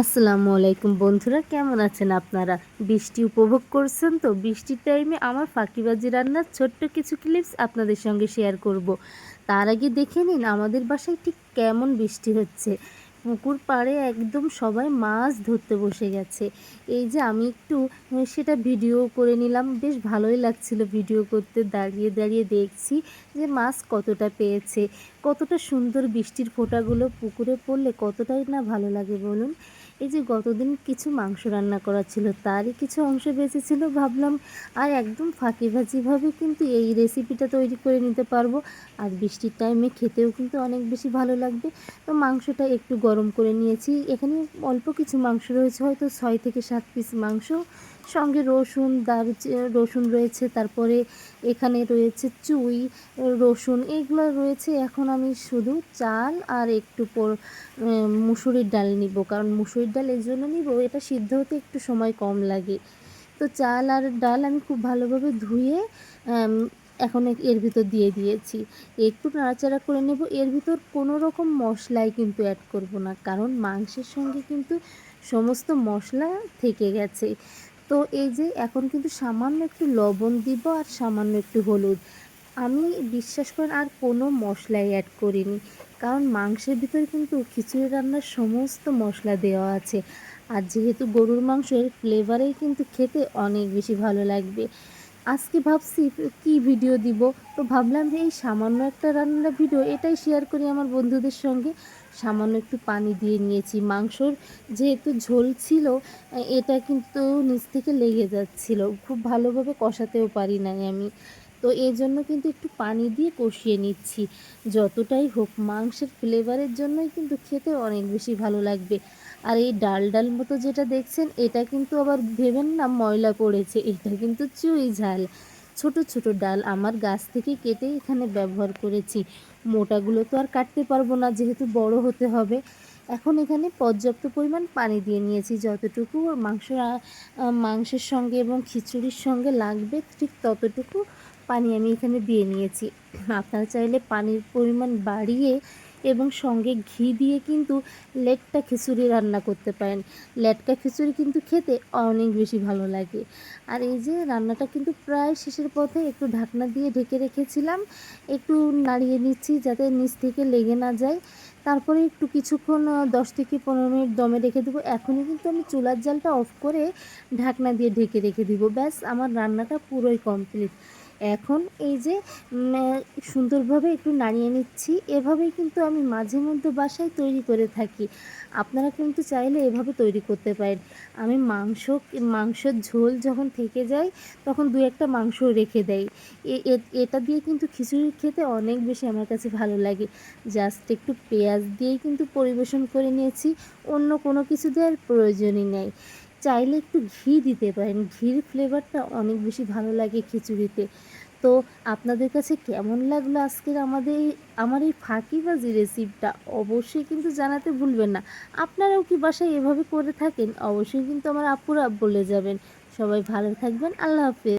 আসসালামু আলাইকুম বন্ধুরা, কেমন আছেন আপনারা? বৃষ্টি উপভোগ করছেন তো? বৃষ্টির টাইমে আমার ফাঁকিবাজি রান্নার ছোট্ট কিছু ক্লিপস আপনাদের সঙ্গে শেয়ার করব। তার আগে দেখে নিন আমাদের বাসায় ঠিক কেমন বৃষ্টি হচ্ছে। পুকুর পাড়ে একদম সবাই মাছ ধরতে বসে গেছে। এই যে আমি একটু সেটা ভিডিও করে নিলাম, বেশ ভালোই লাগছিল ভিডিও করতে। দাঁড়িয়ে দাঁড়িয়ে দেখছি যে মাছ কতটা পেয়েছে, কতটা সুন্দর বৃষ্টির ফোঁটাগুলো পুকুরে পড়লে কতটাই না ভালো লাগে বলুন। এই যে গতদিন কিছু মাংস রান্না করা ছিল, তারই কিছু অংশ বেঁচেছিল, ভাবলাম আর একদম ফাঁকিবাজিভাবে কিন্তু এই রেসিপিটা তৈরি করে নিতে পারবো। আর বৃষ্টির টাইমে খেতেও কিন্তু অনেক বেশি ভালো লাগবে। তো মাংসটা একটু গরম করে নিয়েছি। এখানে অল্প কিছু মাংস রয়েছে, হয়তো 6 থেকে 7 পিস মাংস। সঙ্গে রসুন রয়েছে, তারপরে এখানে রয়েছে চুই, রসুন, এগুলো রয়েছে। এখন আমি শুধু চাল আর একটু মুসুরির ডাল নিব, কারণ মুসুরির ডাল এই জন্য নিব, এটা সিদ্ধ হতে একটু সময় কম লাগে। তো চাল আর ডাল আমি খুব ভালোভাবে ধুয়ে এখন এর ভিতর দিয়ে দিয়েছি। একটু নাড়াচাড়া করে নেব। এর ভিতর কোনো রকম মশলাই কিন্তু অ্যাড করব না, কারণ মাংসের সঙ্গে কিন্তু সমস্ত মশলা থেকে গেছে। তো এই যে এখন কিন্তু সামান্য একটু লবণ দিব আর সামান্য একটু হলুদ। আমি বিশ্বাস করেন আর কোনো মশলাই অ্যাড করিনি, কারণ মাংসের ভিতরে কিন্তু খিচুড়ি রান্নার সমস্ত মশলা দেওয়া আছে। আর যেহেতু গরুর মাংসের ফ্লেভারেই কিন্তু খেতে অনেক বেশি ভালো লাগবে। আজকে ভাবছি কি ভিডিও দিব, তো ভাবলাম যে এই সামান্য একটা রান্নার ভিডিও এটাই শেয়ার করি আমার বন্ধুদের সঙ্গে। সামান্য একটু পানি দিয়ে নিয়েছি। মাংসর যেহেতু ঝোল ছিল, এটা কিন্তু নিচ থেকে লেগে যাচ্ছিল, খুব ভালোভাবে কষাতেও পারি নাই আমি। তো এই জন্য কিন্তু একটু পানি দিয়ে কষিয়ে নিচ্ছি। যতটাই হোক মাংসের ফ্লেভারের জন্যই কিন্তু খেতে অনেক বেশি ভালো লাগবে। আর এই ডাল ডাল মতো যেটা দেখছেন, এটা কিন্তু আবার ভেবেন না ময়লা পড়েছে, এটা কিন্তু চুই ঝাল। ছোট ছোট ডাল আমার গাছ থেকে কেটে এখানে ব্যবহার করেছি। মোটাগুলো তো আর কাটতে পারবো না, যেহেতু বড় হতে হবে। এখন এখানে পর্যাপ্ত পরিমাণ পানি দিয়ে নিয়েছি, যতটুকু মাংসের সঙ্গে এবং খিচুড়ির সঙ্গে লাগবে ঠিক ততটুকু পানি আমি এখানে দিয়ে নিয়েছি। আপনারা চাইলে পানির পরিমাণ বাড়িয়ে এবং সঙ্গে ঘি দিয়ে কিন্তু লেটকা খিচুড়ি রান্না করতে পারেন। লেটকা খিচুড়ি কিন্তু খেতে অনেক বেশি ভালো লাগে। আর এই যে রান্নাটা কিন্তু প্রায় শেষের পথে, একটু ঢাকনা দিয়ে ঢেকে রেখেছিলাম, একটু নাড়িয়ে নিচ্ছি যাতে নিচ থেকে লেগে না যায়। তারপরে একটু কিছুক্ষণ 10 থেকে 15 মিনিট দমে রেখে দেবো। এখনই কিন্তু আমি চুলার জালটা অফ করে ঢাকনা দিয়ে ঢেকে রেখে দিব। ব্যাস আমার রান্নাটা পুরোই কমপ্লিট। এখন এই যে সুন্দরভাবে একটু নাড়িয়ে নিচ্ছি। এভাবেই কিন্তু আমি মাঝে মধ্যে বাসায় তৈরি করে থাকি। আপনারা কিন্তু চাইলে এভাবে তৈরি করতে পারেন। আমি মাংসের ঝোল যখন থেকে যায়, তখন 2-1টা মাংস রেখে দেই। এটা দিয়ে কিন্তু খিচুড়ি খেতে অনেক বেশি আমার কাছে ভালো লাগে। জাস্ট একটু পেঁয়াজ দিয়েই কিন্তু পরিবেশন করে নিয়েছি, অন্য কোনো কিছু দেওয়ার প্রয়োজনই নেই। চাইলে একটু ঘি দিতে পারেন, ঘির ফ্লেভারটা অনেক বেশি ভালো লাগে খিচুড়িতে। তো আপনাদের কাছে কেমন লাগলো আজকের আমার এই ফাঁকিবাজি রেসিপিটা, অবশ্যই কিন্তু জানাতে ভুলবেন না। আপনারাও কি বাসায় এভাবে করে থাকেন? অবশ্যই কিন্তু আমার আপুরা বলে যাবেন। সবাই ভালো থাকবেন। আল্লাহ হাফেজ।